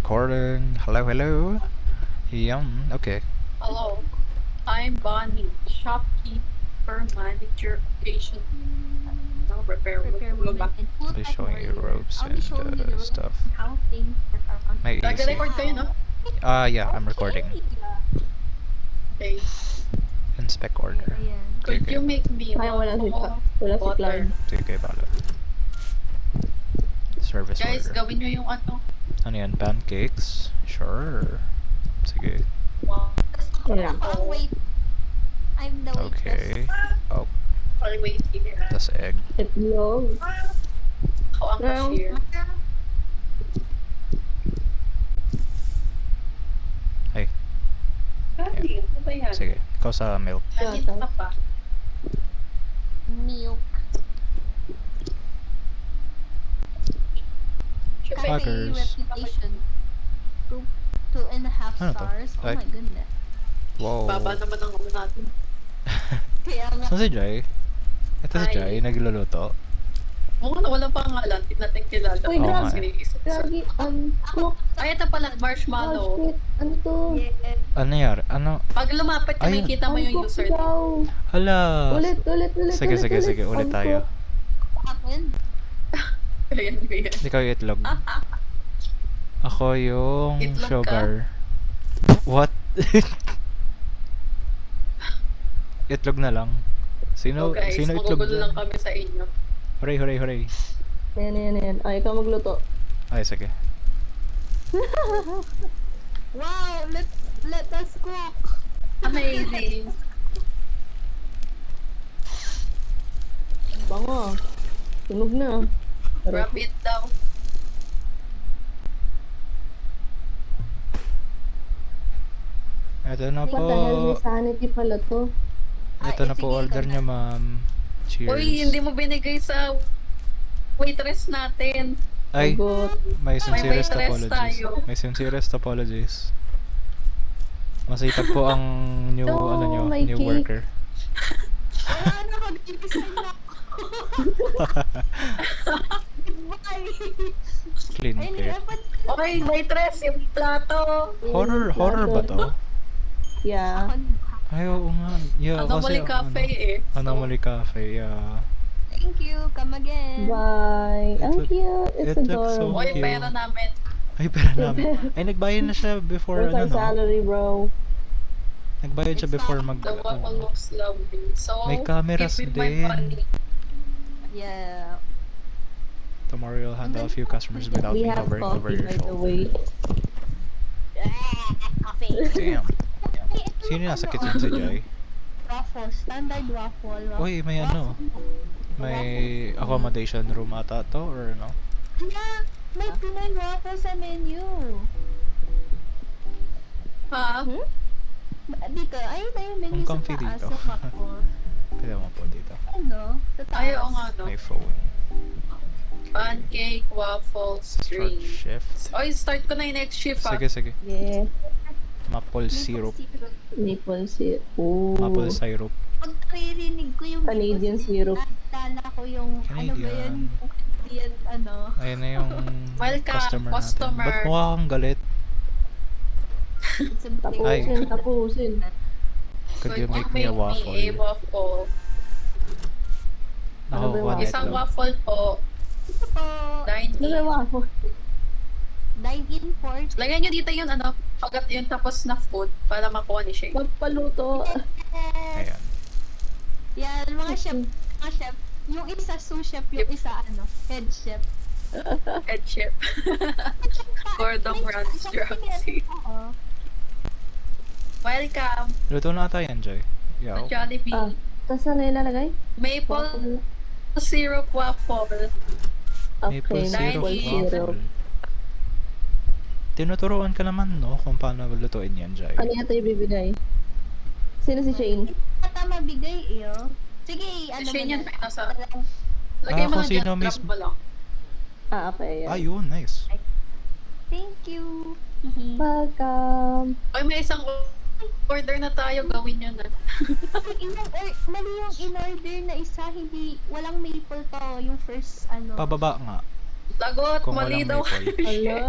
recording. Hello. Okay. Hello, I'm Bonnie, shopkeeper, manager, occasion. No, repair woman woman. and I'll be showing you ropes I'll be showing you the and ropes stuff. and how things that are on. My AC. Nag-record kayo, no? Yeah, I'm recording. Okay. Inspect order. Ayan. Could you make me Ay, wala si water? Clyde. Sige, bala. Service Guys, order. gawin nyo yung ano. Ano yan? Pancakes? Sure. Sige. Wow. Wala. Ako ang wait. I'm the waitress. Okay. Oh, Sorry, wait here. tas egg. Itlog. Ako ang cashier. Ay, Ay, ano ba yan? sige. Ikaw sa milk. Nandito ka pa. Milk. Cafe Fuckers. reputation. 2.5 Ano to? stars. Oh Ay. my goodness. Wow. Baba naman ang ano natin. Kaya nga. Saan si Jai? Ito si Hi. Jai, nagluluto. Oo na, walang pangalan. Hindi natin kilala. Uy, Oo grabe. nga. Iniisip ko. Gagi, cook. Ay, ito pala, Oh, marshmallow. shit. Ano to? Yeah. Ano yar? Ano? Pag lumapit ka, Ayun. makikita mo yung Cook user. daw. Hala! Ulit. Sige, ulit tayo. What happened? Ayan. Ikaw yung itlog. Ako yung Itlog ka? sugar. What? Itlog na lang. So guys, sino itlog magugulo lang dyan? kami sa inyo. Hooray. Yan. Ay, ikaw magluto. Ay, sige. Wow, let us cook. Amazing. Bango. Tunog na. Wrap it daw. Ito na What the hell? po. May sanity pala to. Ito na po sige, order ikaw niyo, na. ma'am. Cheers. Uy, hindi mo binigay sa waitress natin. Ay, Sagot. may sincerest waitress apologies. tayo. May sincerest apologies. Masipag po ang new No, ano nyo, my new cake. worker. Wala na, mag-design na ako. Bye. Clean Ay, cake. dapat Okay, waitress, yung plato. Horror ba to? Yeah. Ay, oo nga. Yeah, Anomaly kasi, Cafe eh. So, Anomaly Cafe, yeah. Thank you. Come again. Bye. Ang It cute. It's it looks so adorable. Oy, cute. pera namin. Ay, pera namin. Ay, nagbayad na siya before, Where's our ano, no? salary, bro? Nagbayad siya It's before not mag... The waffle looks lovely. So, May cameras give me my din. money. Yeah. Tomorrow you'll handle a few customers without We me have hovering over coffee, your by the shoulder. way. Coffee. Damn. Sino yung nasa kitchen si Jai? Waffle. Standard waffle. Uy, may ano? May accommodation room ata to, or ano? Yeah, may Pinoy waffle sa menu. Ha? Dito, ayun na yung menu Ang sa comfy taas. dito. Sa waffle. Pwede mo po dito. Ano? Sa taas. Ay, oo nga, no. May phone. Pancake, waffles, Short drink. shift. Oy, start ko na yung next shift, ah. Sige. Yeah. Maple Maple syrup. Maple syrup. Ooh. Maple syrup. Pag naririnig ko yung Canadian syrup. naalala ko yung, ano ba yun? Canadian. Yung Canadian, ano. Ayun na yung Welcome, customer natin. customer. Ba't mukha kang galit? It's a big- Ay. Tapusin. Could So, you make me a waffle? a waffle. Ano ba yung one Isang itlog. waffle po. Ito po. Dine Ano ba in. waffle? Dine-in for Lagyan nyo dito yung ano, pagkat yung tapos na food para makuha ni Shane. Magpaluto. Ayan. Yan, mga chef. Yung isa sous chef, yung isa head chef. Head chef. Gordon Ramsay. Oo. Welcome Luto na ata yan, Joy. to Yaw. Jollibee. Tapos ano ilalagay? Maple syrup waffle. Maple Okay, syrup Maple syrup. waffle. Tinuturuan ka naman, no? Kung paano lutuin yan, Joy. Ano yata yung bibigay? Sino si Shane? Ata mabigay iyo. Sige, ano Shane yan, mo may nasa. na. Lagay mo kung lang sino dyan, mismo. drop mo lang. Okay. Ayan. Ayun, nice. Thank you. Welcome. Ay, may isang order na tayo, gawin nyo na. Mali yung in-order na isa, walang maple to, yung first Pababa nga. Lagot, Kung mali walang daw. maple. Hello.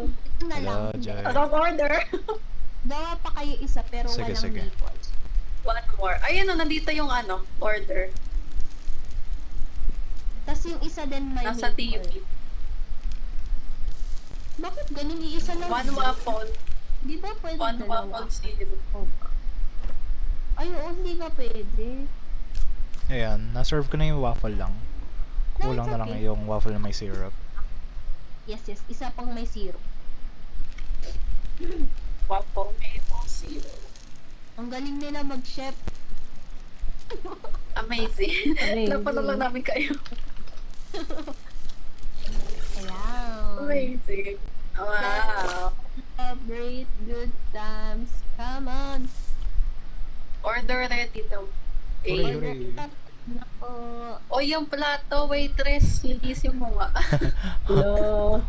Ito na lang. Hello, Joy. Wrong order. Gawa pa kayo isa pero Sige, walang sige. maple. One more. Ayun o, nandito yung order. Tapos yung isa din may Nasa maple. TV. Bakit ganun yung isa lang? One waffle. Di ba pwede One dalawa? waffle syrup. Ay, oo, hindi ka pwede. Ayan, na-serve ko na yung waffle lang. No, Kulang it's na lang okay. yung waffle na may syrup. Yes, isa pang may syrup. Waffle maple syrup. Ang galing nila mag-chef. Amazing. Amazing. Napanood lang namin kayo. Ayan. Amazing. Wow. Celebrate good times. Come on. Order ready daw. Hooray, Eh. hooray. Nako. O yung plato, waitress. Linisin mo nga. Hello.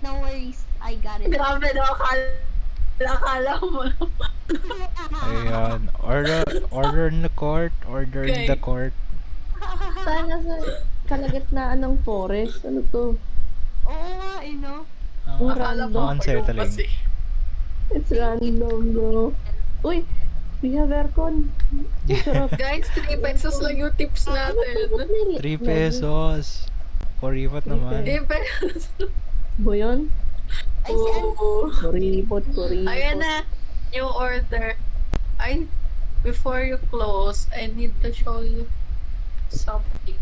No worries. I got it. Grabe no, akala mo. Ayan, order in the court, order in the Okay. court. Sana sa kalagitnaan ng forest. Ano to? Oo nga, no? Ang Akala random. mo Ang unsettling. kasi. It's random, bro. Uy, we have aircon. Sarap. Guys, 3 pesos lang yung tips natin. 3 pesos. Koripot naman. 3 pesos. Boyon? Ay, si ano? Oo. Kuripot. Ayan na, yung order. Before you close, I need to show you something.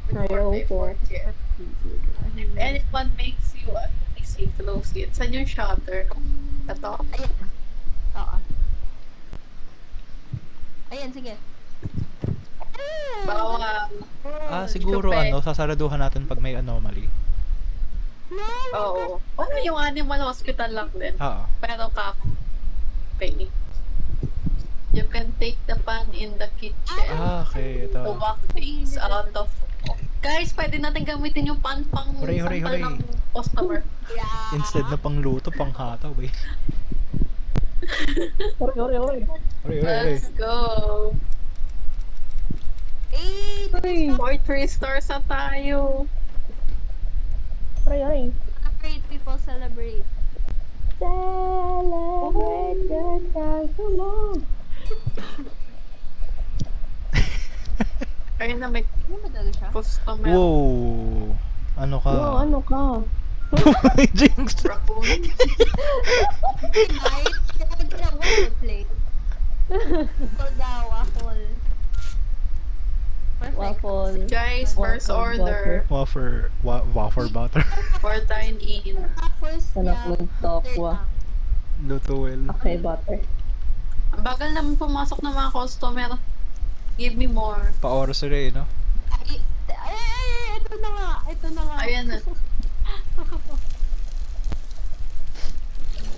Before I Ayaw po. forget. If anyone makes you easy, close it. Saan yung shutter? Ito? Ayan. Oo. Ayan, sige. Bawang. Siguro Chupe. sasaraduhan natin pag may anomaly. No! Oo. Yung animal hospital lang din. Oo. Pero cafe. You can take the pan in the kitchen. Okay, ito. To walk things out of... Guys, pwede natin gamitin yung pan pang Hooray, hooray, sampal hooray. ng customer. Yeah. Instead na pangluto, panghataw eh. Ore. Hooray, hooray. Let's go. Eh, More 3 stars na tayo. Ore. celebrate, people, celebrate. Celebrate good times. Come on. Ayun na, may Ano ba talaga siya? customer. Wow! Ano ka? Wow, ano ka? Jinx! Raccoon. Tonight, kaya waffle plate. Waffle daw, waffle. Perfect. Waffle. Guys, first Waffle order Wafer butter. for dine-in. First, Anak ng tokwa. Luto well. Okay, butter. Ang bagal naman pumasok ng mga customer. Give me more. Pa-oras sila eh, no? Ay, ito na nga. Ito na nga. Ayan na.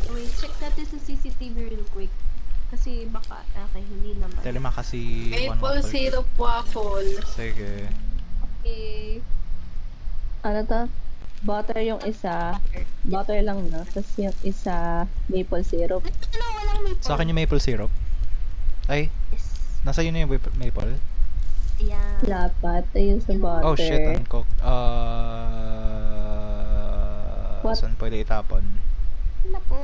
Wait, check natin sa CCTV real quick. Kasi baka, okay, hindi naman. Telema kasi Maple syrup waffle. Sige. Okay. Ano to? Butter yung isa. Butter lang na. Tapos yung isa, maple syrup. Ito na, walang maple. Sa akin yung maple syrup. Ay, Yes. nasa yun na yung maple. Ayan. Dapat. Ayun sa butter. Oh shit, uncooked. What? Saan pwede itapon? Ano po?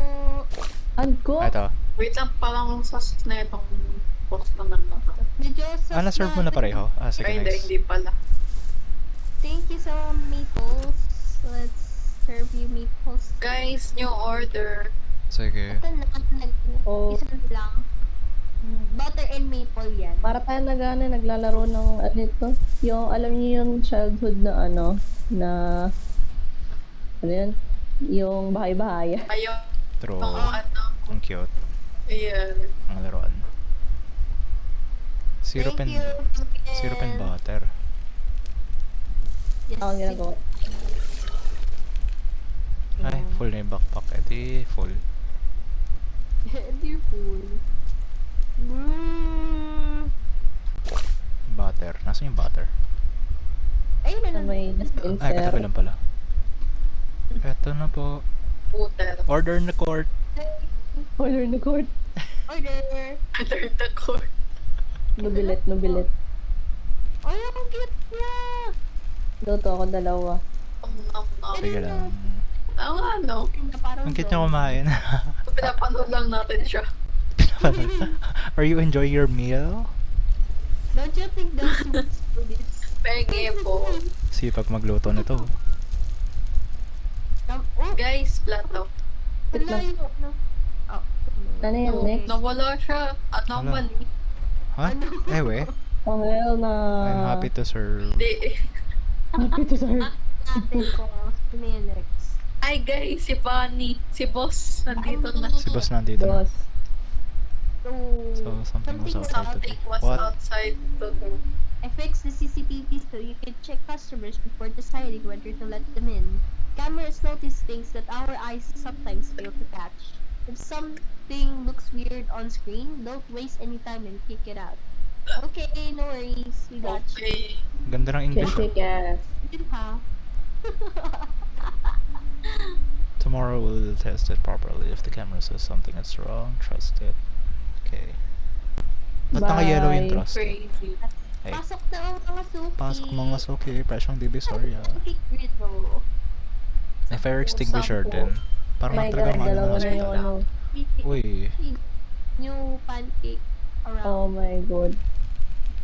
Uncooked? Ito. Wait lang, parang sauce na itong customer na to. Medyo sus Na-serve mo na pareho? Sige, Ay, hindi, nice. hindi pala. Thank you so maples. Let's serve you maples. Guys, new order. Sige. Ito na, Oh. isa lang. Butter and maple yan. Para tayo naglalaro ng ano ito. Yung, alam niyo yung childhood na ano yun? Yung bahay-bahaya. Ayun. True. Yung ano. Ang cute. Ayan. Ang laruan. Syrup Thank and you. syrup and butter. Yes, Ang ginagawa. Ay, full na yung backpack. Edi, full. Dear fool. Butter. Nasaan yung butter? Ayun na Ano lang. may Ay, katabi dispenser. lang pala. Eto na po. Puter. Order in the court. Order na court. Order. Under the court. Nubilit. Ay, ang cute niya. Luto ako dalawa. nom, nom. Sige lang. Ang ano, Na parang Ang cute niya dog. kumain. pinapanood lang natin siya. Are you enjoying your meal? Don't you think that's too much for this? Penge po. Sipag magluto nito. Oh, Guys, plato. wala yun. No. Oh. Ano yan, next? Nawala siya. Anomaly. Ha? Ewe, Oh, hell na. I'm happy to serve. Hindi. Happy to serve. Natin ko. Sino yung next? Ay guys, si Bunny. Si boss. Nandito na. Si boss nandito na. Boss. So, something was outside Something today. was What? outside to do. I fixed the CCTV so you can check customers before deciding whether to let them in. Cameras notice things that our eyes sometimes fail to catch. If something looks weird on screen, don't waste any time and kick it out. Okay, no worries. We got you. Okay. Ganda ng English. Kick ass. Yun ha. Tomorrow we'll test it properly. If the camera says something that's wrong, trust it. Okay. Ba't naka-yellow yung Bye. trust? Crazy. Hey. Pasok na ang mga suki. Pasok mga suki, presyong divisoria. May fire extinguisher din. Parang My talaga God, dalawa na hospital. yung ano. Uy, New pancake around. Oh my God.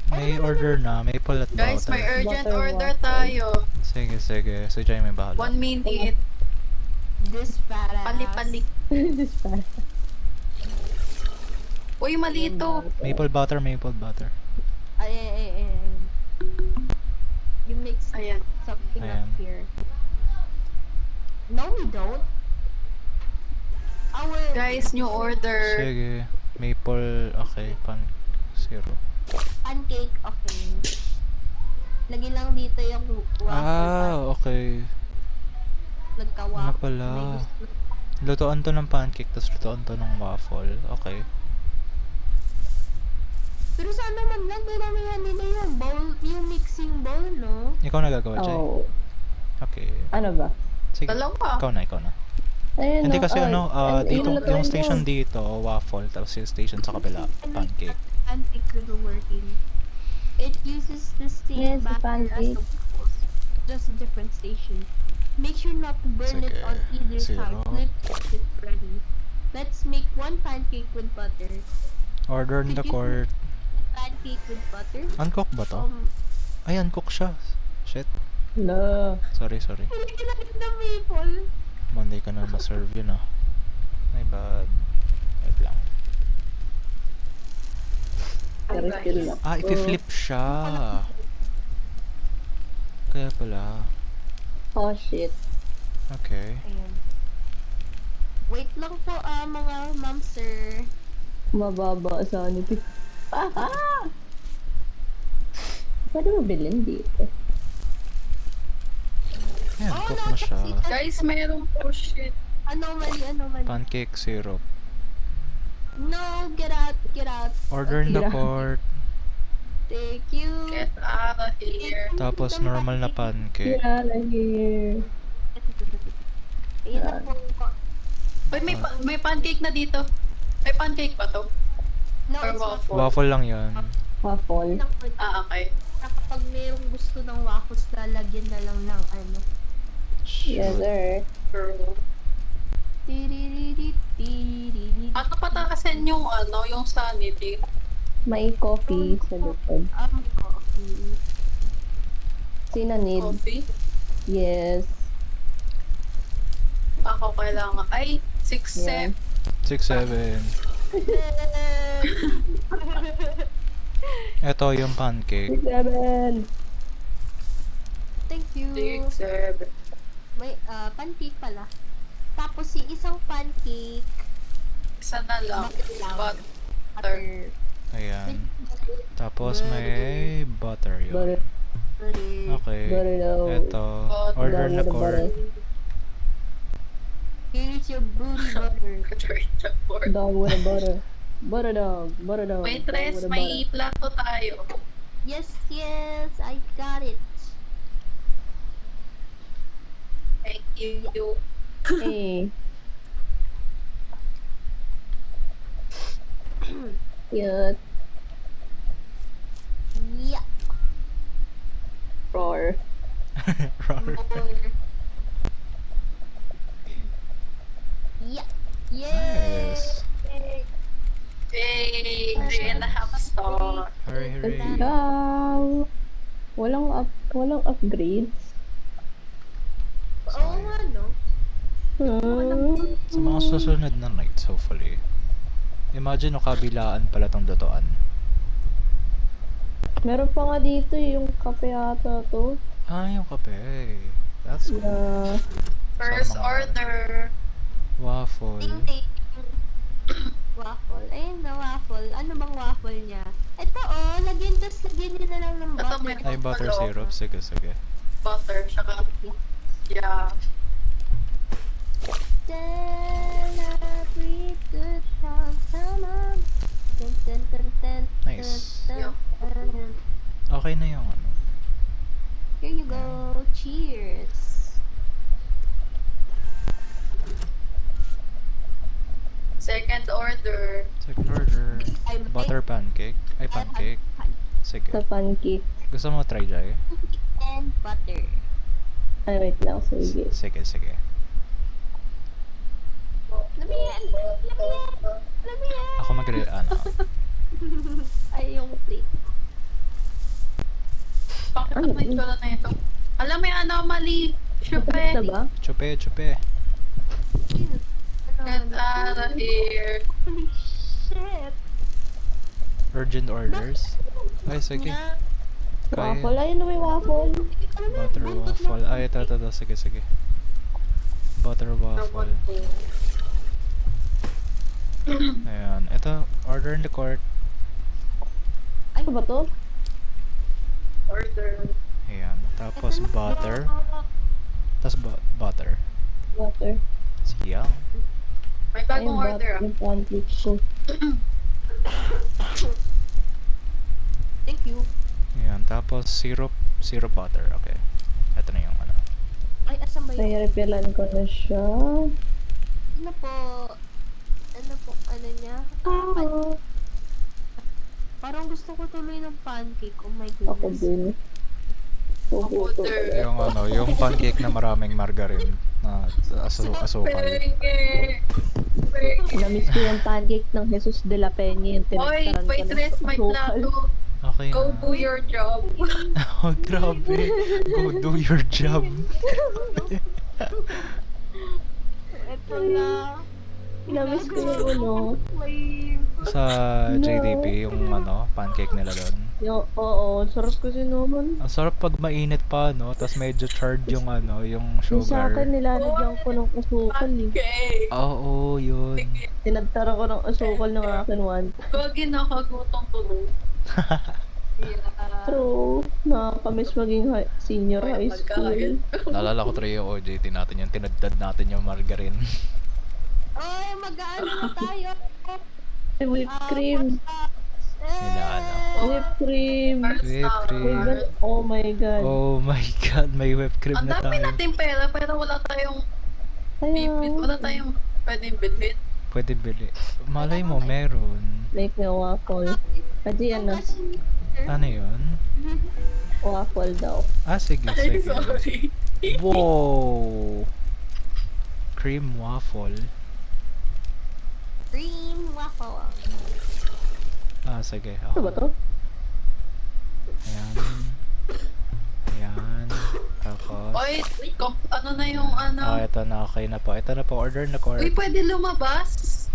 may order na, may pulat Guys, may butter. urgent Butter order waffle. tayo. Sige, sige. Si Jai may bahala. 1 minute. This badass. Pali-pali. This fast. Uy, mali ito. Maple butter, maple butter. Ay. You mix Ayan. something Ayan. up here. No, we don't. Our Guys, new order. Sige. Maple, okay. Pan, zero. pancake, okay. Lagi lang dito yung waffle. Ah, okay. Nagka-waffle. Ano pala? May gusto- Lutuan to ng pancake, tapos lutuan to ng waffle. Okay. Pero sana man lang, dinamihan nila yung bowl, yung mixing bowl, no? Ikaw nagagawa, Jai? Oh. Okay. Ano ba? Sige. Dalawa. Ikaw na. Ayun, Hindi no, kasi ano, dito, lutuin yung ko. station dito, waffle, tapos yung station sa kabila, pancake. Pancake will working. It uses the same Yes, the batter as pancake. the waffles, just a different station. Make sure not to burn it Sige, on either side. zero. Flip it ready. Let's make one pancake with butter. Order in the court. Pancake with butter. Uncooked ba to? Ay, uncooked siya. Shit. No. Sorry. Hindi kinakit na maple. Monday ka na ma-serve yun ah. My bad. Wait lang. Pero still lang. Ah, i-flip siya. Kaya pala. Oh shit. Okay. Ayan. Wait lang po mga ma'am sir. Mababa sanity. Pwede mo bilhin dito. Ayan, cook na siya. Guys, meron po shit. Anomaly. Pancake syrup. No, get out. Order in the Okay. court. Thank you. Get out of here. Tapos normal na pancake. Get out of here. Ayan na po. Uy, may pancake na dito. May pancake ba to? No, Or it's not. waffle? Waffle lang yan. Waffle. Ah, okay. Kapag mayroong gusto ng waffles, lalagyan na lang ng ano. Yes, sir. Girl. Ano patakasin yung yung sanity? May coffee sa likod. Coffee. Sino need? Coffee? Yes. Ako kailangan. Ay, 6 Yeah. 6-7. Ito yung pancake. 7. Thank you. 6, 7. May pancake pala. Tapos yung isang pancake, Isa na lang. butter. Butter. Ayan. Tapos may butter Butter. yun. Okay. Butter daw. Ito. Order in the court. Here's your booty butter. Dog with a butter. Butter dog. Butter dog. May dog tres, with a may plato tayo. Yes, I got it. Thank you. butter. Hey. Cute. Yeah. Roar. Roar. More. Yay! Nice. Yay! 3.5 star. Hooray, hooray. Wow! Walang upgrades. Oo nga, no? Sa mga susunod na nights, hopefully. Imagine no, kabilaan pala tong dotoan. Meron pa nga dito yung kape ata to. Ah, yung kape. That's cool. Na First Sana mga- order. Waffle. Ding ding. Waffle. Ayun na, waffle. Ano bang waffle niya? Ito oh, lagyan nyo na lang ng Ito, butter. may- Ay, butter syrup. Sige, sige. Butter. Tsaka, yeah. Celebrate good times, come on. Dun, dun, dun, dun, Nice. dun, dun, dun. Okay na yung ano. Here you go. Cheers. Second order. Second order. I'm Butter pancake. Ay, pancake. Sige. sa pancake. Gusto mo try, Jai? and butter. Ay, wait lang. Sige. Sige, sige. Lamian! Lamian! Lamian! Ako ano. Ay, yung plate. Bakit Ano? may itsura na ito? Alam mo yung anomaly. Ito Syupe. ba? Chupe, chupe. Get out of here. Holy shit! Urgent orders. Ay, sige. Kaya. Waffle. Ayun na may waffle. Butter waffle. Ay, ito. Sige, sige. Butter waffle. Ayan. Ito, order in the court. Ano ba to? Order. Ayan. Tapos butter. Tapos butter. Water. Siyang. May bagong Ayun, order. yung pancake ko. Thank you. Ayan. Tapos syrup butter. Okay. Ito na yung ano. Ay, asan ba yun? Kaya repilan ko na siya. Ano po? Ano niya? Parang gusto ko tuloy ng pancake. Oh my Ako goodness. din. Puputo. Order. Yung ano, yung pancake na maraming margarine na asukal. Penge. Namiss ko yung pancake ng Jesus de la Peña. Yung Oy, tinagtaran ko ng waitress, may asukal. plato. Okay Go na. do your job. Oh, grabe. Go do your job. Ito na. Namiss ko yung ano. Flame. Sa JDP, yung ano, pancake nila doon. Oo, sarap kasi naman. Ang sarap pag mainit pa, no? Tapos medyo charred yung ano, yung Yung sa akin, sugar. nilalagyan ko ng asukal eh. Okay. Oo, yun. Tinagtara ko ng asukal ng akin one. Gogi na kagutong tuloy. Yeah. True. Nakakamiss maging senior high school. Naalala ko tuloy yung OJT natin, yung tinaddad natin yung margarine. Oy, mag-ano na tayo? Whipped cream. Inaano. Whipped cream. Whipped cream. Oh my god. Oh my god, may whipped cream Ang na dami tayo. nating pera pero wala tayong bibit. Sayang. Wala tayong pwedeng bilhin. Pwede bili. Malay mo, meron. Make me a waffle. Kasi ano, Ano yun? waffle daw. Ah, sige, Ay, sige. sorry. Wow! Cream waffle. Cream waffle. Ah, sige. Ano ba to? Ayan. Ayan. Tapos. Oy, ano na yung ano? Ah, ito na. Okay na po. Ito na po. Order na ko. Uy, pwede lumabas?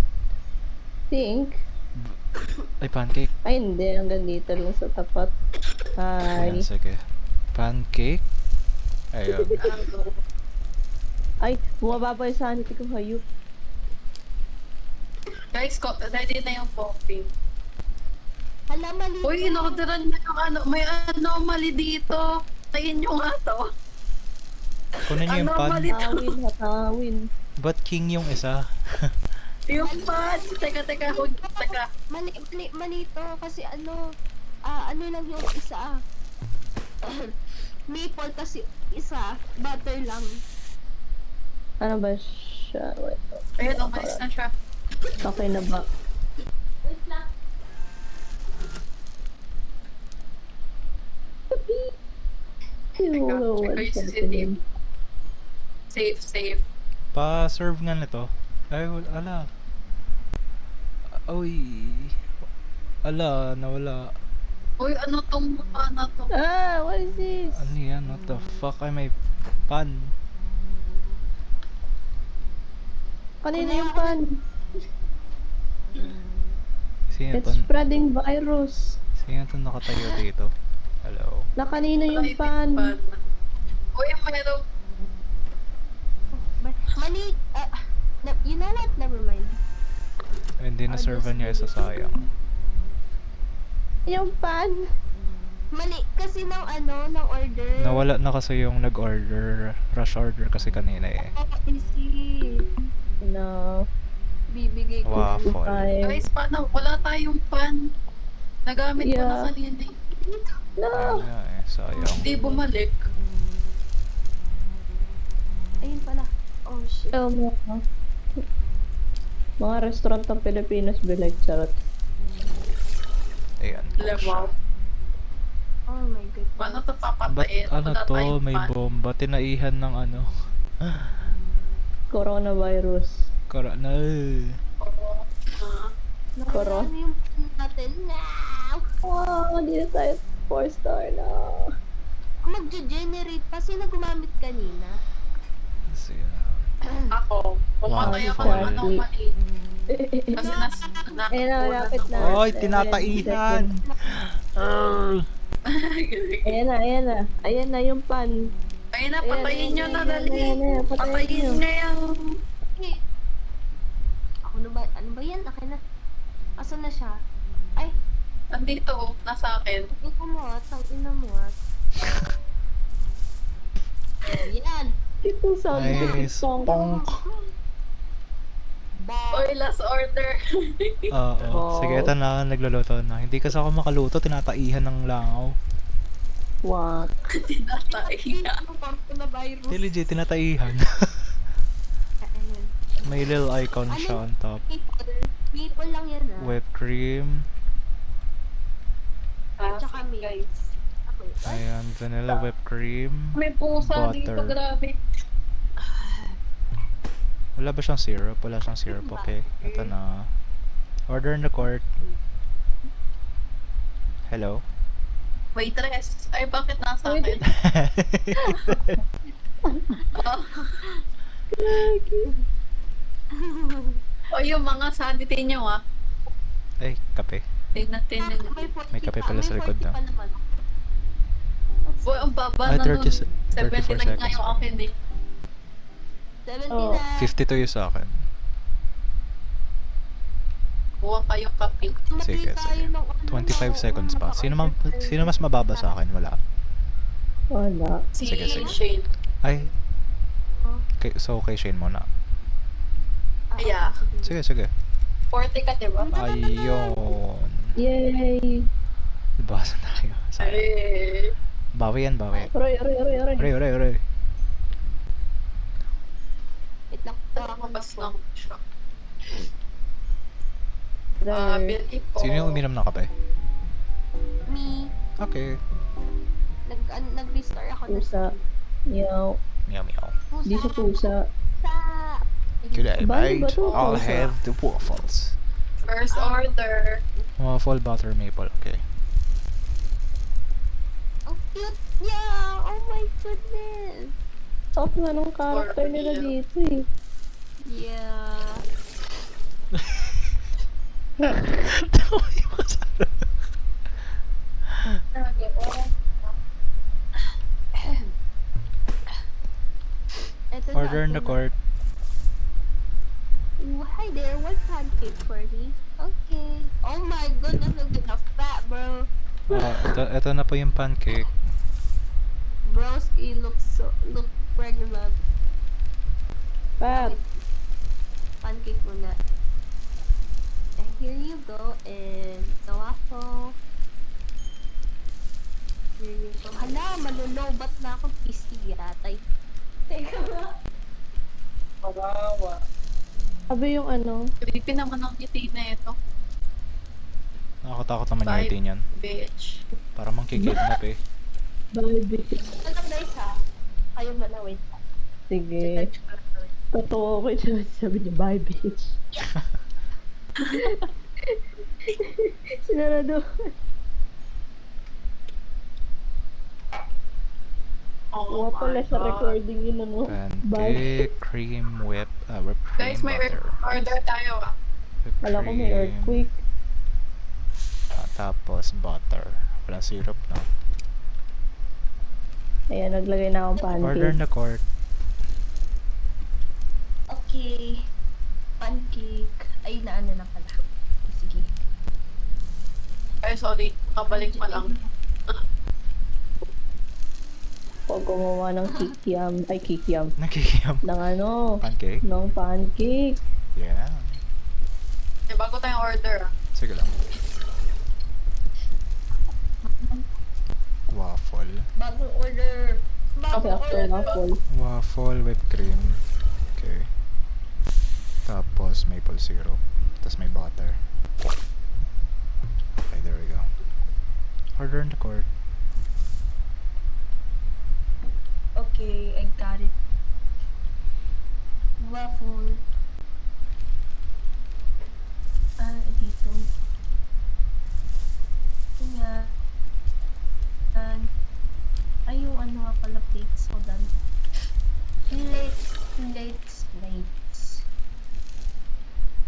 Think. Ay, pancake. Ay, hindi. Hanggang dito lang sa tapat. Ayan, Ay. sige. Pancake. Ayun. Ay, bumababa yung sanity ko. Hayop. Guys, ready na yung coffee. Hala, mali. Uy, in-orderan na yung ano. May anomaly dito. Tayin nyo nga to. Kunin niyo yung pan. Anomaly to. Hatawin. Ba't king yung isa? Yung pan. Teka. Mali to kasi ano lang yung isa. Maple kasi isa, butter lang. Ano ba siya? Wait. Ayun, umalis na siya. Okay na ba? Wait lang. Check ko yung CCTV. Safe. Pa-serve nga nito. Ay, ala. Uy. Ala, nawala. Uy, ano tong mukha na to? Ah, what is this? Ano yan? What the fuck? Ay, may pan. Kanina yung pan. Sino It's to? spreading virus. Sino to nakatayo dito? Hello. Na kanina yung Private pan. Uy, mayroong Mali, you know what? Never mind. Ay, hindi na-serve niya isa sayang. Yung pan. Mali, kasi ng order. Nawala na kasi yung nag-order. Rush order kasi kanina eh. Oh, easy. No. Bibigay ko. Waffle. Guys, paano? Wala tayong pan. Nagamit ko na Yeah. kanina. No. Ayun nga eh, sayang. Hindi bumalik. Ayun pala. Oh, shit. Oh, mga restaurant ng Pilipinas be like charot. Ayan. Level. Oh my goodness. Paano to Ba't papatayin? ano Wala to? tayong May pan. bomba. Tinaihan ng ano. Coronavirus. Corona. Oo. Koro? Ano yung pan natin? Now! Wow, hindi na tayo 4-star na. Magge-generate pa. Sino gumamit kanina? Ako. Pumatay ako ng Waffle. ano maliit. Kasi Ayun na, lapit na. Oy, tinataihan! Ayan na, ayan na. Ayan na yung pan. Ayun na, patayin nyo na, dali. Ayan na, Patayin nyo yan. Okay. Ano ba yan? Akin na. Asan na siya? Ay, Nandito, nasa akin. ina mo at. Ang ina mo at. Oh, yan. Itong sound Nice. pong. Ponk. Oy, last order. Oo. Wow. Sige, ito na. Nagluluto na. Hindi kasi ako makaluto. Tinataihan ng langaw. Wow. Tinataihan. Na virus. Hindi legit, tinataihan. Ayun. May little icon siya on top. Maple lang yan ah. Whipped cream. Tsaka milk. Guys. Okay. Ayan, vanilla whipped cream. May pusa dito, Butter. grabe. Wala ba siyang syrup? Wala siyang syrup. Okay. Ito na. Order in the court. Hello? Waitress. Ay, bakit nasa akin? O yung mga sanity nyo ah. Ay, kape. Tingnan. May kape pala sa likod na. Boy, ang baba Ay, na nun. 34 79 na seconds. yung akin eh. 79. 52 yung sa akin. Kuha kayong kape. Sige, sige. 25 seconds pa. Sino mas mababa sa akin? Wala. Wala. Si Sige, sige. Shane. Ay. So, kay Shane muna. Yeah. Sige, sige. 40 ka, diba? Ayun. Yay! Basa tayo. Sayang. Ay. Bawi yan, bawi. Aray, aray, aray, aray. Uray, uray, uray. Wait lang. Nakakabas lang siya. Aray. Billy po. Sino yung uminom ng kape? Me. Okay. Nag-restore ako Pusa. Yaw. Meow, meow. Di siya pusa. Pusa. Good day, Bali ba mate. to? I'll Pusa. have the waffles. First order. Waffle butter maple. Okay. Ang cute niya. Oh my goodness. Soft nga nung character nila dito eh. Yeah. Tawa yung kasara. Ito na, Order in ito the na. court. Ooh, hi there, one pancake for me. Okay. Oh my goodness, look at the fat, bro. Ito na po yung pancake. Broski look pregnant. Pat. Pancake muna. And here you go, and the waffle. Here you go. Hala, malulobat na ako. Pistig yatay. Teka nga. Kawawa. Sabi yung ano, Creepy naman ang ngiti na ito. Nakakatakot naman yung Bye. ngiti niyan. Bitch. Para mangkikidnap eh. baby. Ano guys ha? Kayo muna, wait. Sige. Totoo ko yung sabi niya, bye bitch. Sinarado. Oh Huwag pala my sa God. recording yun, ano? Bye. Pancake, cream, whipped cream, Guys, may butter. order tayo ah. Whipped Kala ko may cream, earthquake. tapos butter. Walang syrup, no? Ayan, naglagay na akong Order in pancake. the court. Okay. Pancake. Ay, naano na pala. Sige. Ay, sorry. Kabalik pa lang. Huwag gumawa ng kikiam. Ay, kikiam. Nakikiyam. Ng ano? Pancake? Ng pancake. Yeah. Eh, bago tayong order ah. Sige lang. Waffle. Bagong order. Kasi after waffle. Waffle, whipped cream. Okay. Tapos maple syrup. Tapos may butter. Okay, there we go. Order in the court. Okay, I got it. Waffle. Dito. Ayan. Ay, yung ano nga pala plates. Hold on. Plates.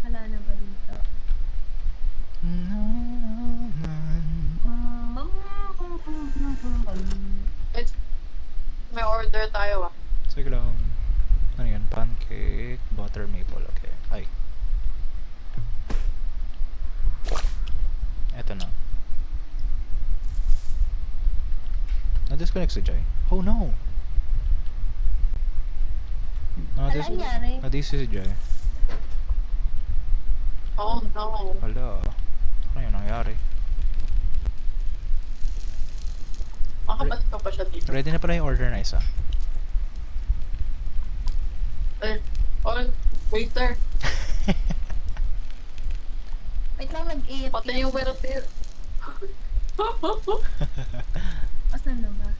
Wala na ba dito? Guys, may order tayo ah. Sige lang. Ano yan? Pancake, butter, maple. Okay. Ay. Eto na. Na-disconnect si Jai. Oh no! Ano nangyari? Na-DC si Jai. Oh no. Hala. Ano yung nangyari? Makabalik ka pa siya dito. Ready na pala yung order na isa. Eh, oh, waiter. Wait lang, nag-AFK. Pati yung waiter. Asan na ba?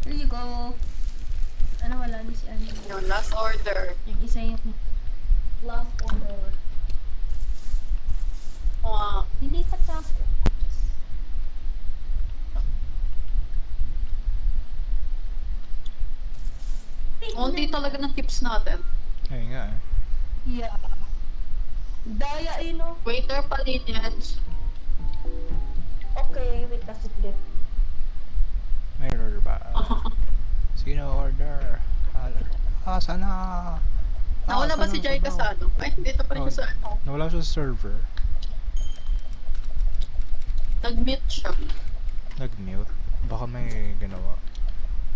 There you go. Ano, wala na si ano. Yung last order. Yung isa yung last order. Mga Dilipat na ako. Unti talaga ng tips natin. Ayun nga eh. Yeah. Daya no? Waiter palinians. Okay, wait kasi flip. May order ba? Sino order? Sana? Nauna ba si Jai ka sa ano? Ay, dito pa rin siya sa ano. Nawala siya sa server. Nag-meet siya. Nag-mute. Baka may ginawa.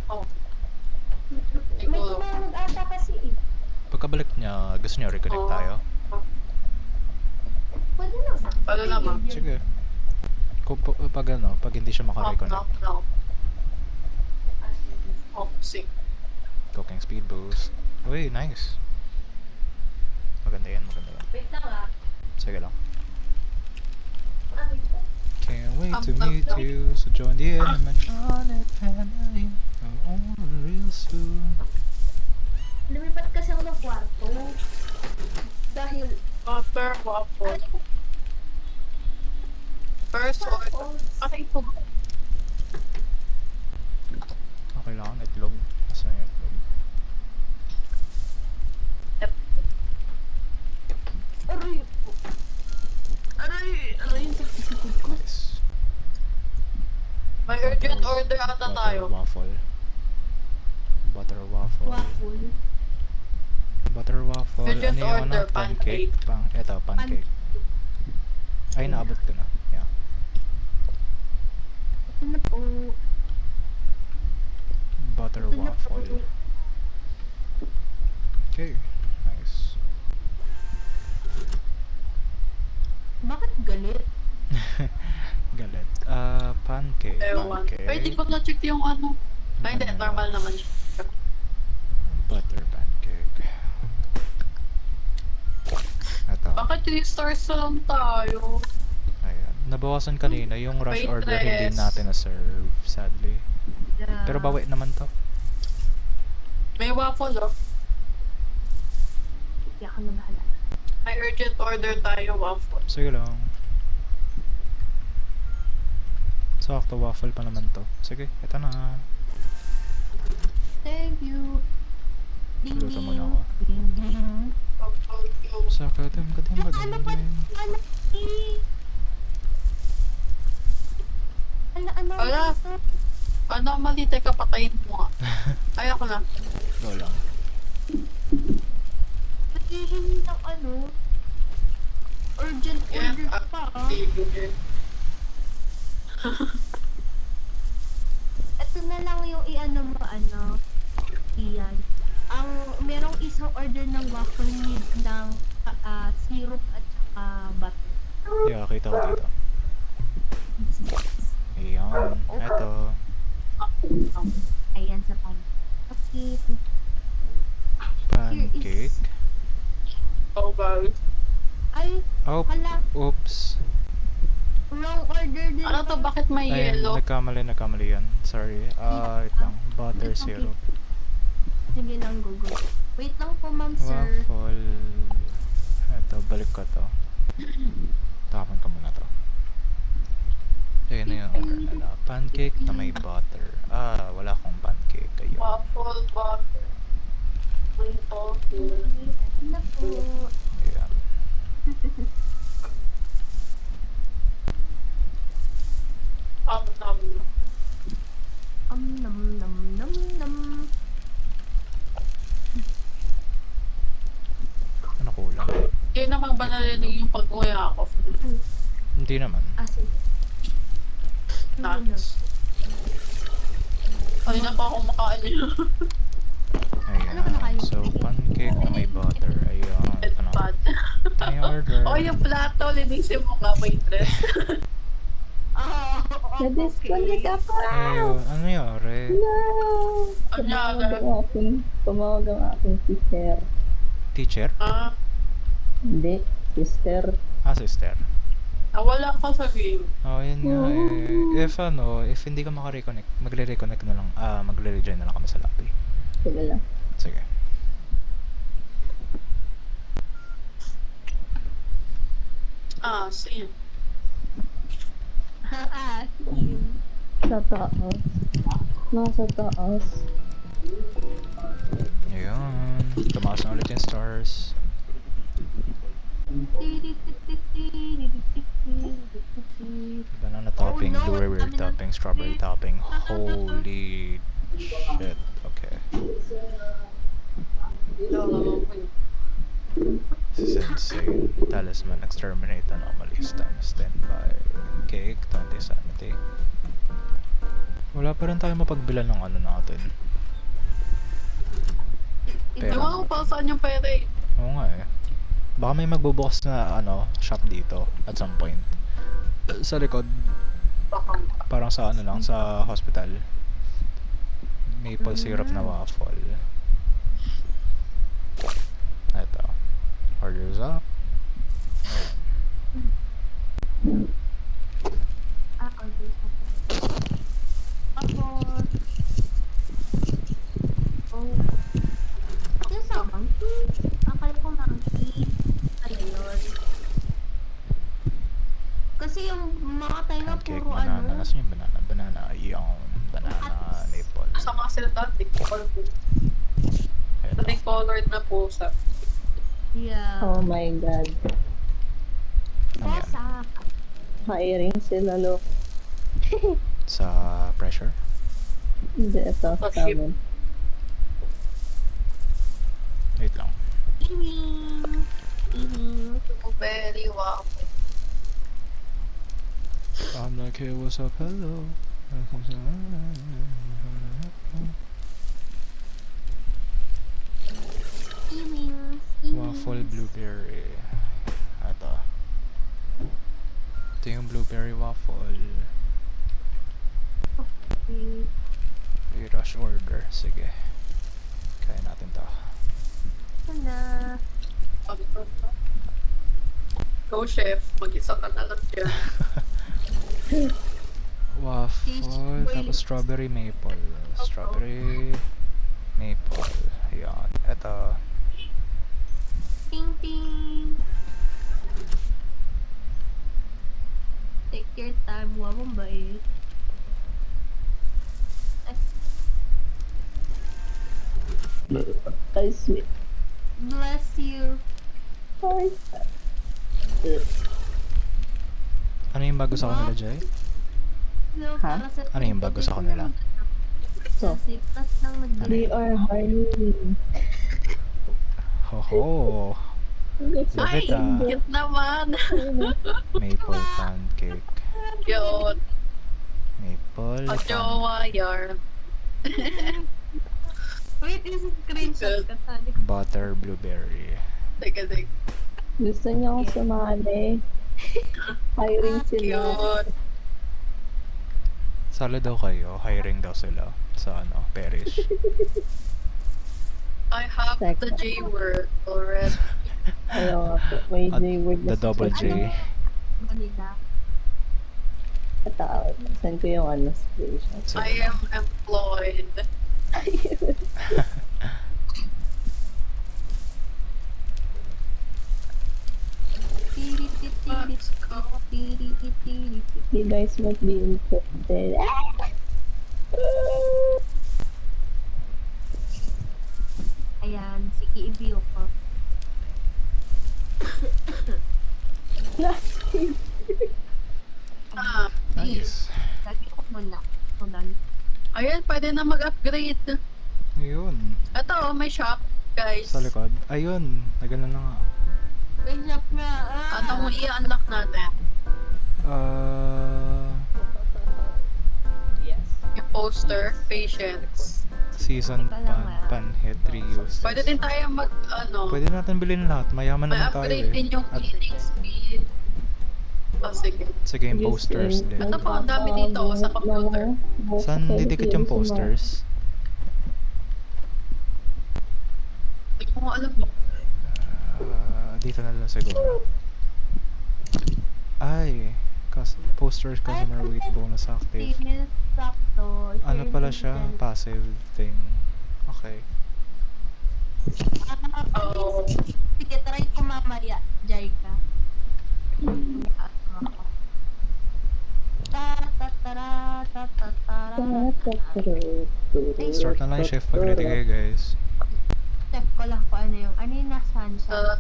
Oh. May Ikaw. tumawag ata kasi eh. Pagkabalik niya, gusto niya reconnect Oo. tayo? Pwede naman. Pwede naman. Sige. Kung pag ano, pag hindi siya Knock, makareconnect. knock, knock. Oh, sing. Cooking speed boost. Uy, nice. Maganda yan, maganda yan. Wait lang ah. Sige lang. Wait lang. Can't wait to Up, meet up. you. So join the animatronic family. Oh, real soon. Lumipat kasi ako ng kwarto. Dahil, Butter, waffle. First order. waffles. Ating ito. Okay lang, itlog. Saan yung itlog? Aray! Aray yung pagtitikod ko. Nice. May urgent order ata tayo. Waffle. Butter waffle. Waffle. Butter waffle. Urgent Ano yung ano? order, Pancake. Eto, pancake. Ay, naabot ko na. Yeah. Ito na po. Butter Ito na po. waffle. Okay. Nice. Bakit galit? Galit. Pancake. Ewan. Pancake. Ay, di ko na-check yung ano. Ay, hindi. Normal naman siya. Butter pancake. Ito. Bakit 3 stars na lang tayo? Ayan. Nabawasan kanina yung rush order hindi Waitress. natin na-serve, sadly. Yeah. Pero bawi naman to. May waffle, oh. Hindi ako na bahala. May urgent order tayo waffle. Sige lang. Sakto, waffle pa naman to. Sige, eto na. Thank you. Ding Luto ding. muna ako. Ding ding. Sakto, kadim Yung ano ba? Ano ano Wala. ito? Ano, mali, teka, patayin mo nga. Ay, ako na. Go lang. Naghihingi ng ano? Urgent Yeah, order pa ah. Ito na lang yung i-ano mo ano. Iyan. Ang merong isang order ng waffle need ng syrup at saka butter. Yeah, kita ko dito. Ayan, eto. Ayan sa pan. Okay. Pancake. Oh, guys. Ay, Oh, hala. oops. Wrong order din. Ano to, bakit may Ay, yellow? nagkamali yan. Sorry. Wait lang. Butter It's okay. syrup. Sige lang, Google. Wait lang po, ma'am, sir. Waffle. Eto, balik ko to. Tapon ko muna to. Ayun na yung order nila. Pancake na may butter. Wala akong pancake. Ayun. Waffle, butter. May waffle. Ano po? Ayan. Nam. Nam nam nam nam. Ano kulang? Hindi naman ba narinig yung pag-uya ako? Hindi naman. Sige. Nuts. Kanina pa ako makain yun. Ayan. So, pancake na may butter. Ayun. It's Ito na. bad. Ito na yung order. Oh, yung plato, linisin mo nga, waitress. Na-disconnect ako! Ayun. Ano yari? No! Ano Tumawag ang aking sister. Teacher? Ah, Hindi, sister. Sister. nawala ka sa game. Oh, yun nga eh. If hindi ka makareconnect, magre-reconnect na lang, magre-rejoin na lang kami sa lobby. Sige lang. Sige. Same. Sa taas. Nasa taas. Ayun. Tumaas na ulit yung stars. Banana topping, no, blueberry kami na- topping, strawberry topping. Holy shit. Okay. This is insane. Talisman, exterminate anomalies times 10 by cake, 20 sanity. Wala pa rin tayo mapagbilan ng ano natin. Pera. Ewan ko pa saan yung pera eh. Oo nga eh. Baka may magbubukas na shop dito at some point. Sa likod, Baka parang sa ano lang, sa hospital. Maple syrup na waffle. Ito. Orders up. Order sa. Tapos. Oh. Yung sa monkey. Akala ko monkey. Ayun. Kasi yung mga tayo na Pancake, puro banana. ano. Nasaan yung banana? Banana, yung banana, maple. sa mga sila dati, Ayun dati lang. colored na pusa. Yeah. Oh my God. Ano yan? Bosa. Hiring sila, lo. Sa pressure? Hindi, ito. Oh, Sa shit. amin. Wait lang. Iwing. Iwing. Very wow. I'm like, hey, what's up, hello? Iwing. Waffle blueberry. Ito. Ito yung blueberry waffle. I-rush order. Sige. Kaya natin to. Na. Go chef, mag-isa ka na lang dyan. Waffle, tapos strawberry maple. Strawberry maple. Ayan. Ito. Ting ting. Take your time. Huwag mong bait. Ay, sweet. Bless you. Ay. Ano yung bago sa kanila, Jay? No, Ha? para sa Ano yung bago sa kanila? So, Kasi plus lang they nag are harming. Hoho! Love Ay, it, ah. cute naman. Maple pancake. Cute. Maple pancake. Ojowa yarn. Wait, is it screenshot ka tali? Butter blueberry. Teka. Gusto niya ako sumali. Hiring sila. Cute. Sala daw kayo. Hiring daw sila sa ano, Parish. I have the J word already. Ayaw nga po. May At J-word the na double sa J. Ano nila? At send ko yung ano, screenshot. Sige I lang. am employed. Let's go. You guys might be interested. Ayan, sige, i-view ko. Last game. Ah, Nice. Lagi ko muna. Hold on. ayun, pwede na mag-upgrade. Ayun. Ito, may shop, guys. Sa likod. Ayun. Nagano na nga. Wait, shop nga. Anong i-unlock natin? Yung poster, patience. Season Teka lang, panhit reuse. Pwede din tayo Pwede natin bilhin lahat. Mayaman may naman tayo upgrade eh. din yung At healing speed. Oh, sige. sa game posters din. Ito po, ang dami dito sa computer. Saan didikit yung posters? Hindi ko nga alam yun. Dito na lang siguro. Ay, posters customer with bonus active. Tingin sakto. Ano pala siya? Passive thing. Okay. Oh. Sige, try ko mamaya, Jaika. Start na lang yung shift pag ready kayo guys. Check ko lang kung ano yung nasaan siya.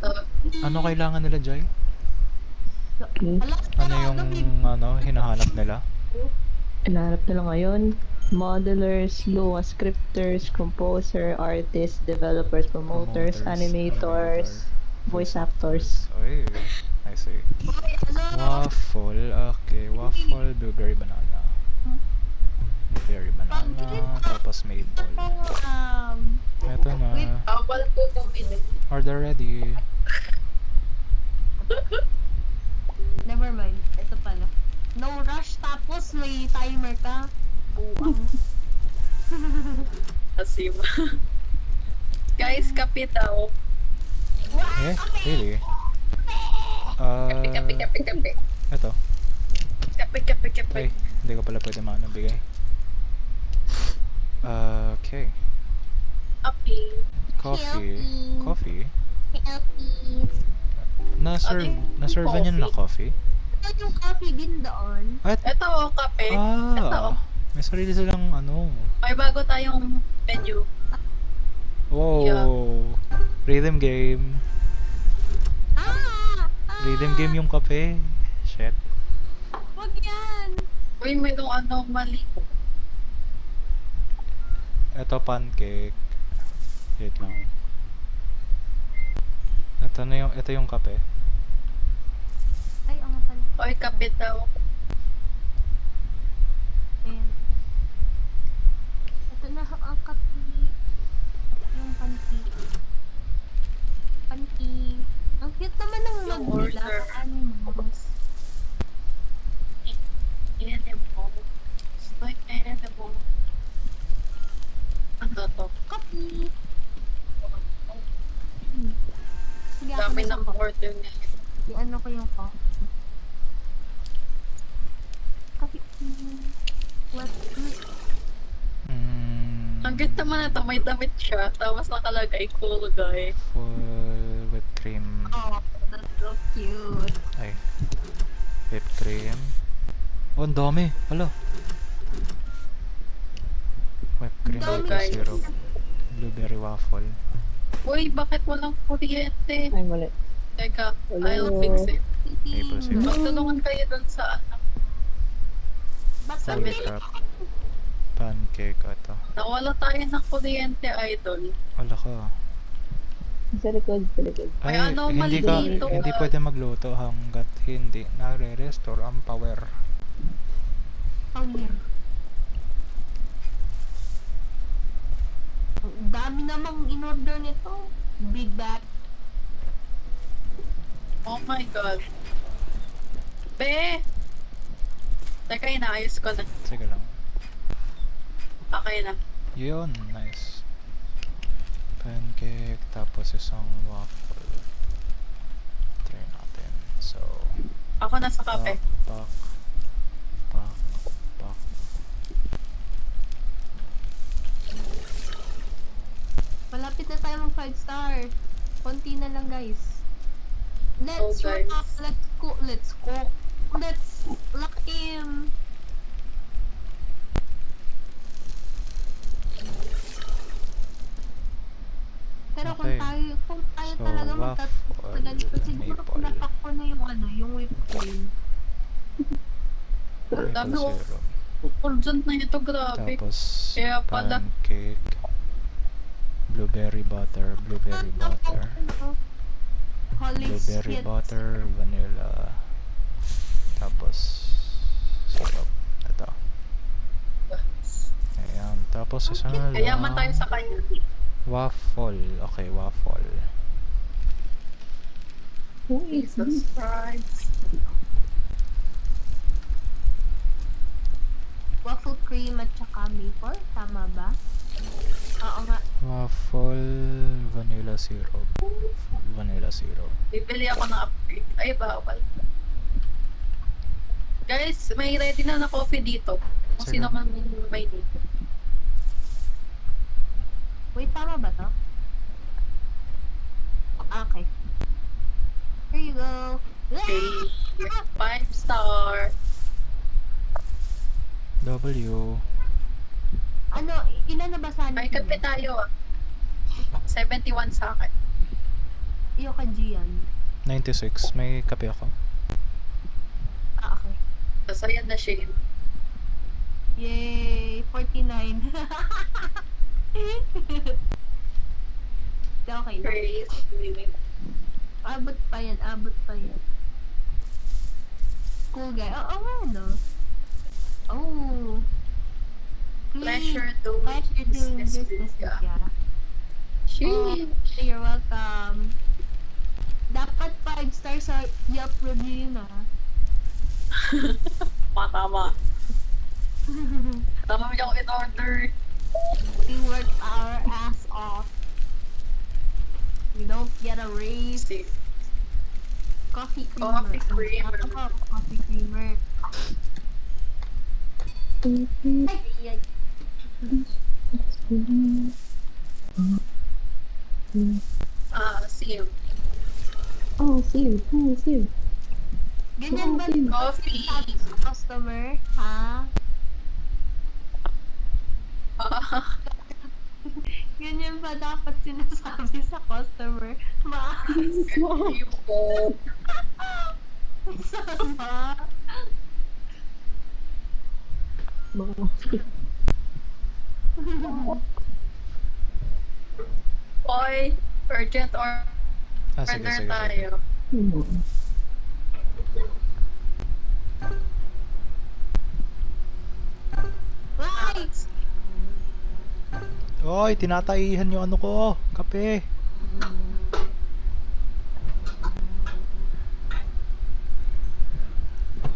Ano kailangan nila, Jai? Alas, Ano yung hinahanap nila? Hinahanap nila ngayon. Modelers, Lua, scripters, composer, artists, developers, promoters, animators, voice actors. Oy, I see. Waffle, okay. Waffle, blueberry banana. Blueberry banana, tapos maple. Eto na. Awal ko bumili. Order ready. Never mind. Ito pala. No rush, tapos may timer ka. Buang. Asim. Guys, kape daw. Eh, really? Kape. Eto. Kape. Ay, hindi ko pala pwede bigay. Okay. Kape. Coffee? Helpies. Na-serve niyo na coffee? Ito yung coffee din doon. At, Ito, kape. Ito. may sarili silang May bago tayong menu. Wow. Yeah. Rhythm game. Rhythm game yung kape. Shit. Wag yan. Uy, may nung mali. Ito pancake. Wait lang. Ito yung kape. Ay, nga pala. Uy, kape daw. Ayan. Ito na ang kape. Yung panty. Ang cute naman ng Yung mag-vlog. order. Animals. Animal. It's like animal. Ano to? Coffee. Sige, ako Dami na ng order niya. I-ano ko yung coffee. Coffee. What? Ang cute naman ito, may damit siya. Tapos nakalagay, cool guy. full whipped cream. Oh, that's so cute. Ay. Whipped cream. Oh, ang dami. Hala. Whipped cream, Dami. maple syrup. Blueberry waffle. Uy, bakit walang kuryente? Ay, mali. Teka, Hello. I'll fix it. Maple syrup. Magtulungan kayo dun sa ano. Bakit Sabi- Full cup. Pancake ata. Nawala tayo ng kuryente, idol. Wala ka. Sa likod, sa likod. May Ay, anomaly hindi dito. hindi pwede magluto hanggat hindi nare-restore ang power. ang weird? Ang dami namang in-order nito. Big Bag. Oh my god. Be! Teka, inaayos ko na. Sige lang. Okay na. Yun, nice. Pancake, tapos isang waffle. Try natin. So, Ako na sa kape. pak, pak, pak. Malapit na tayo mag 5 star. Konti na lang, guys. Let's Oh, guys. rock. Let's cook. Let's lock in. Pero Okay. kung tayo So, talaga waffle, magtatagal, siguro maple. pinapak ko na yung ano, yung whipped cream. Maple Dami ko. syrup. Urgent na ito, grabe. Tapos, Kaya pala. pancake. Blueberry butter, blueberry butter. Holy Blueberry shit. butter, vanilla. Tapos, syrup. Ito. Ayan. Tapos, isa na lang. Kayaman tayo sa kanya. Waffle. Okay, waffle. Who is Jesus this? Christ. Waffle cream at saka maple. Tama ba? Oo nga. Waffle, vanilla syrup. Vanilla syrup. Bibili ako ng upgrade. Ay, bawal. Guys, may ready na na coffee dito. Kung Sige. sino man may need. Wait, tama ba to? Okay. Here you go. Okay. 5 star. W. Ano, ilan na ba sana? May kape tayo ah. 71 sa akin. Iyo ka, Gian. 96. May kape ako. Ah, okay. Tapos ayan na Shane. Yay! 49. Okay na. Praise. Abot pa yan, abot pa yan. Cool guy. Oo nga, no? Oh. Pleasure doing Pleasure doing business business with with ya. ya. Shane. You're welcome. Dapat 5 stars sa Yelp review na. Tama. Tama mo yung in-order. We work our ass off. We don't get a raise. See. Coffee creamer. Coffee creamer. Ako, coffee creamer. Ay, ay, ay. See you. Oh, Sim. Oh, Sim. Ganyan ba Coffee. sabi sa customer? Ha? Ganyan ba dapat sinasabi sa customer? Maayos. Sama. Oy, urgent Ah, sige, order sige, sige. tayo. Ay! Oy, tinataihan yung ano ko. Kape.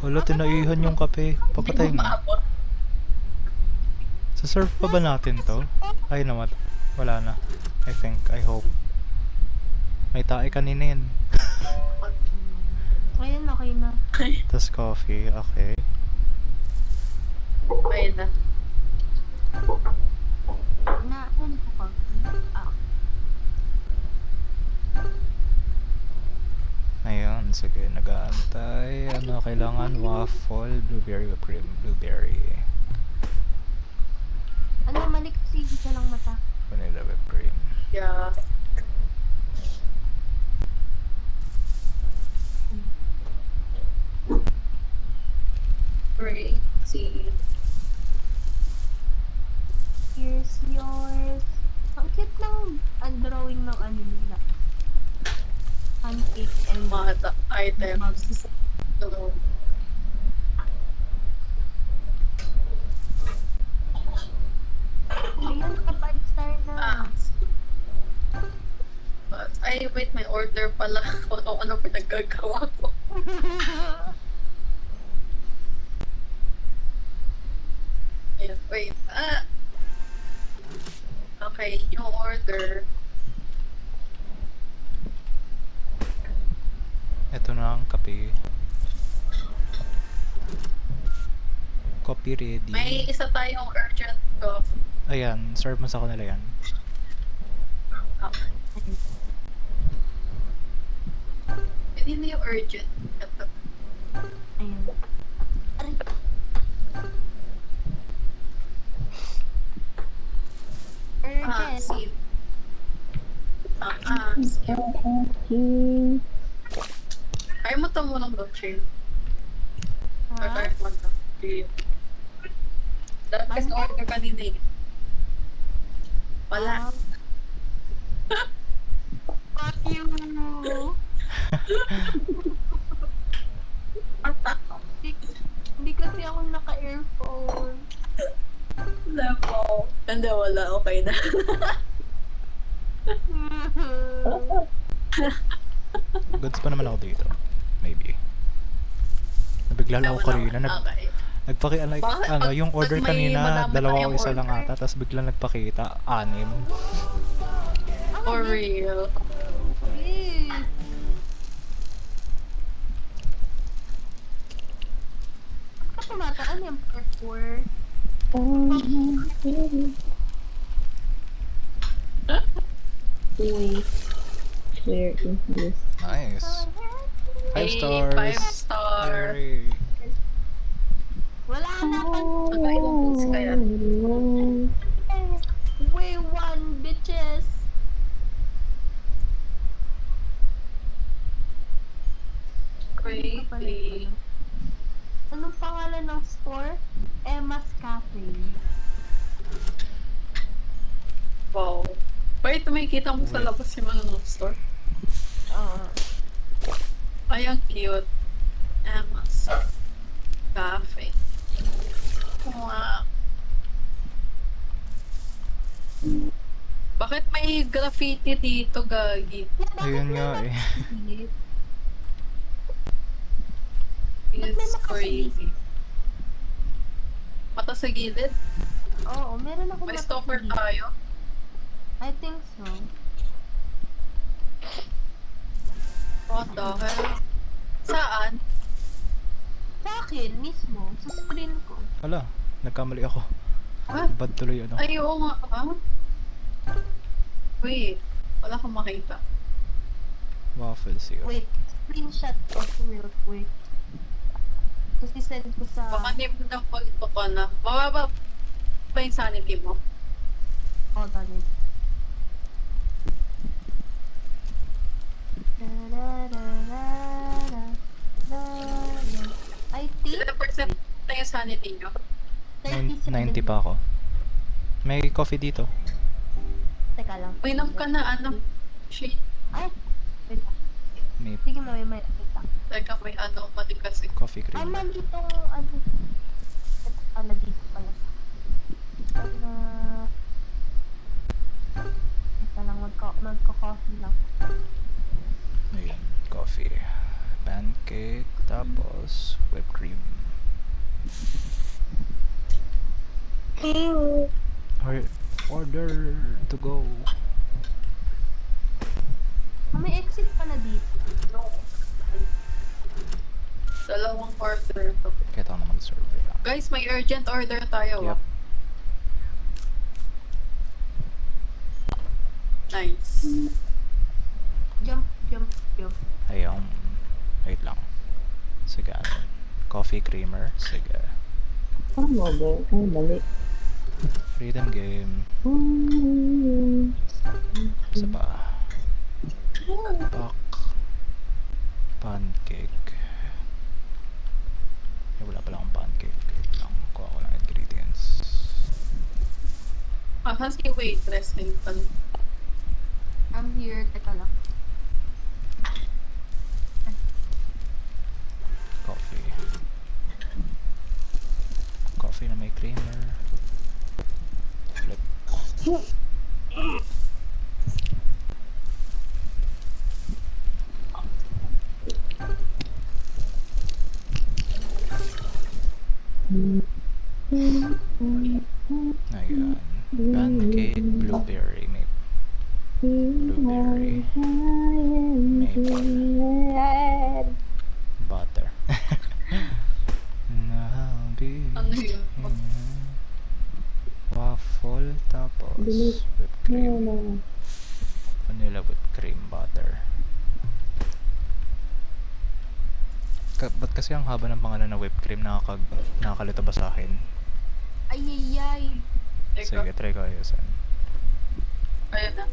Wala, tinaihan yung kape. Papatay mo. Maabot. Sa-serve pa ba natin to? Ay naman. Wala na. I think. I hope. May tae kanina yan. Ngayon, okay na. Tas coffee. Okay. Ayun na. Ano po coffee? Ah, Ayun, sige, nag-aantay. Ano kailangan? Waffle, blueberry whipped cream, blueberry, ano, mali kasi hindi ka lang mata. vanilla whipped cream. Yeah. Crazy. Here's yours. Ang cute ng drawing ng ano nila. Pancake and Mga items. So, Ayun, kapag star na. ah. But, ay, wait, may order pala. Kung ano pinagagawa ko. Ayan, wait. Ah. Okay, yung order. Ito na ang kape. Coffee ready. May isa tayong urgent coffee. Ayan, serve mo sa kanila yan. Okay. Hindi na yung urgent. Ito. Ayun. Aray. Urgent. Sim. Sim. Okay. Kaya mo ito munang blockchain. Or Ha? kaya mo ito. Dapat kasi Ano? order kanina eh. Wala. Fuck you. Hindi kasi ako naka-earphone. Wala po. Hindi, wala. Okay na. Goods pa naman ako dito. Maybe. Nabigla lang ako kanina. Okay. Bakit? Ano, yung order Pag may kanina, madami dalawa o tayong isa lang order. ata, tapos biglang nagpakita, 6. For real. Eh. Ba't ka tumataan yung parkour? Wait. Where is this? Nice. 5 Hey, stars. 5 star. Yay. Wala na pang... Magkaibang boots kaya. We won, bitches! Crazy. Anong pangalan ng store? Emma's Cafe. Wow. Wait, may kita mo sa labas yung ano ng store. Oo. Ay, ang cute. Emma's Cafe. Wow. Bakit may graffiti dito, Gagi? Ayun nga eh. Ba't may It's makasilip? crazy. Mata sa gilid? Oo, meron akong May stopper matasilip. tayo? I think so. What the hell? Saan? Sa akin mismo, sa screen ko. Wala, nagkamali ako. Ah? Bad tuloy ano. Ay, oo nga. Ah? Wait. Wala akong makita. Waffles yun. Wait, screenshot ko real quick. Kasi send ko sa... Baka hindi mo nang pagito ka na. Mababa ba yung sanity mo? Hold on it. I think Ilan percent na yung sanity nyo? 37. 90 pa ako. May coffee dito. Teka lang. Uminom ka na, ano? Shit. Ay! Wait lang. May Sige, may wait lang. Teka, may ano, mati kasi. coffee Ah, cream. mali itong ano. Ito pala dito pala. Ano... Ito lang, magka-coffee lang. Ayun, coffee. Pancake, tapos whipped cream. Order to go. Ah, may exit pala dito. Dalawang order to. Kaya tayo na mag-survey lang. Guys, may urgent order tayo. Yep. Nice. Jump, jump, jump. Ayun. Wait lang. Sige, ano? Coffee creamer. Sige. Parang over. Ay, mali. Rhythm game. Isa pa. Pak. Pancake. Eh, wala pala akong pancake. Wait lang. Kuha ko lang ingredients. Saan si waitress ngayon pala? I'm here. Teka lang. Coffee. Coffee na may creamer. Flip. Ayan. Pancake, blueberry, may blueberry, maple, butter. I'll be Ano yun? waffle tapos whipped cream. Vanilla whipped cream butter. Ba't kasi ang haba ng pangalan na whipped cream nakakalito ba sa akin? Ay, ay, ay. Sige, Teka, try ko ayusin. ayun na.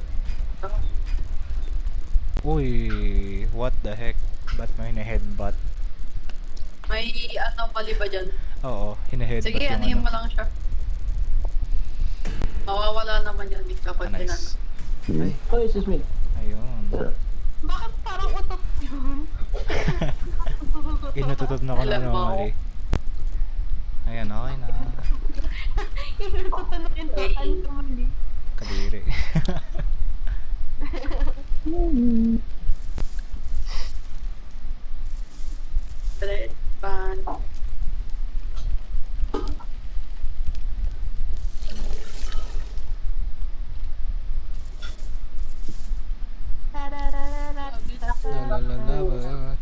Uy, what the heck? Ba't mo hine-headbutt? May ano mali ba dyan? Oo, hine-headbutt Sige, yung anuhin ano. mo lang siya. Mawawala naman yan kapag Nice. Ay, Oh, excuse me. ayun. Bakit parang utot yun? Inututot na ko na Alam mo. normally. Ayan, okay na. Inutot na yung total ko mali. Kadiri. Bread pan. La la la la,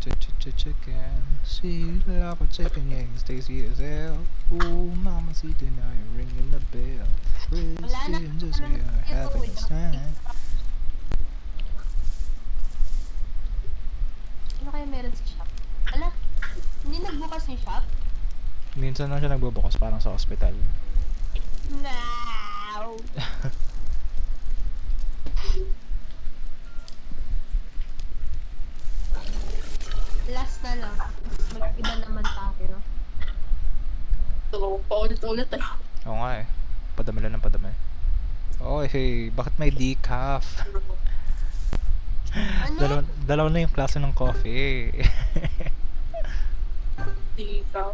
chicken. See, love chicken, yeah, Stacy is hell. Ooh, mama, see, now you're ringing the bell. Wala na. Christian, just Wala we na. are having a time. Ano kaya meron sa shop? Ala, hindi nagbukas yung shop? Minsan lang siya nagbubukas, parang sa hospital. No! Last na lang. Mag-iba naman tayo. So, paulit-ulit eh. Oo nga eh. Padami lang ng padami. Oh, hey, bakit may decaf? Ano? Dalawa na yung klase ng coffee. Ikaw.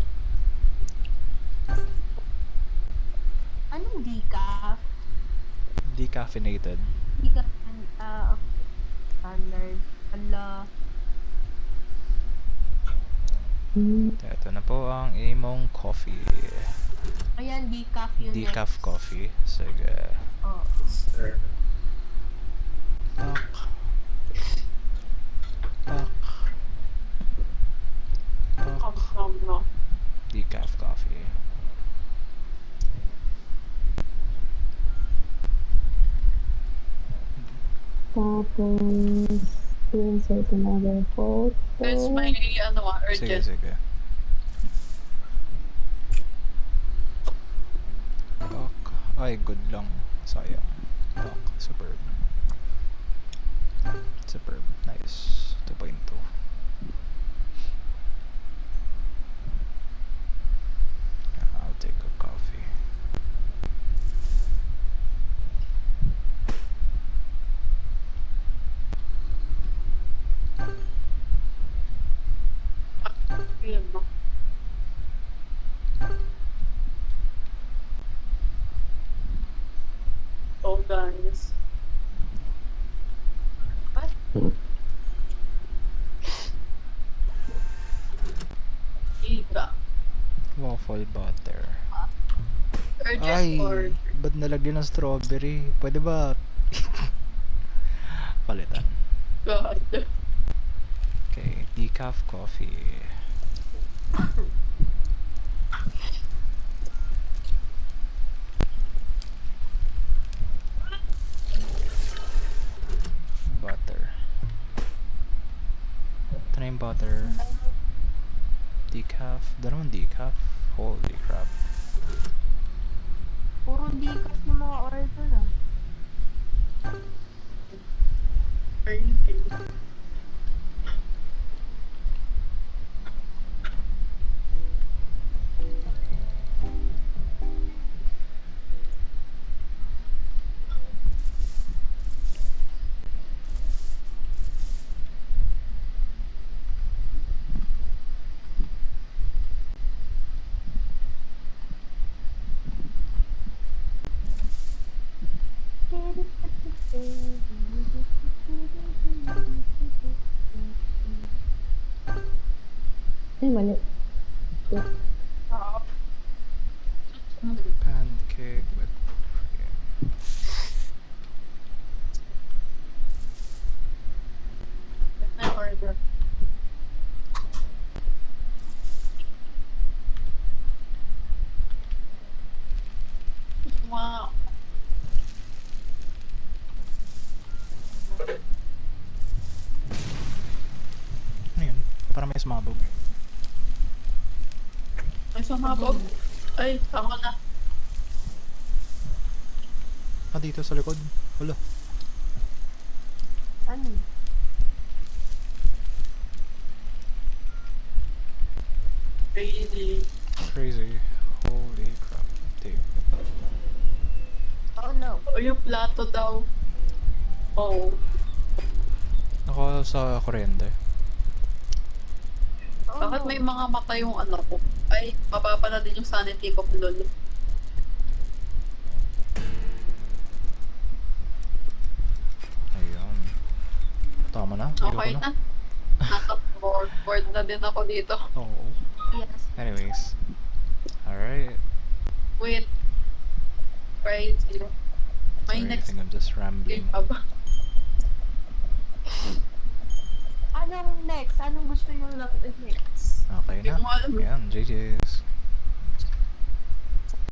Anong decaf? Decaffeinated. Decaf, standard. Ala. Ito na po ang Among Coffee. Ayan, decaf yun. Decaf coffee. Sige. Oh. Pak. Pak. Pak. Decaf coffee. Tapos, insert another photo. There's my, ano Sige, urgent. sige. Pak. Ay, good lang. Sayang. Pak. Superb. Superb. Nice. 2.2. I'll take a coffee. Yun mo. So, guys. Ika. Waffle butter. Urgent Ay, or ba't nalagyan ng strawberry? Pwede ba? Palitan. God. Okay, decaf coffee. butter. Decaf. Dalawang decaf. Holy crap. Puro decaf yung mga order na. Ay, mali. Pancake with cream. Na order. Wow. Ano yun? Parang may sumabog. May sumabog. Ay, ako na. Ah, dito sa likod. Wala. Ano? Crazy. Crazy. Holy crap. Tape. Oh no. O yung plato daw. Oh. Ako sa kuryente. Oh Bakit no. may mga mata yung ano ko? Ay, mababa na din yung sanity ko, lol. Ayun. Tama na. Ayoko Okay na. na. Bored na din ako dito. Oo. Yes. Anyways. Alright. Wait. Crazy. May Sorry, I next think I'm just game rambling. pa ba? Anong next? Anong gusto nyo lang next? Okay Hindi na. ko alam. Ayan, JJ's.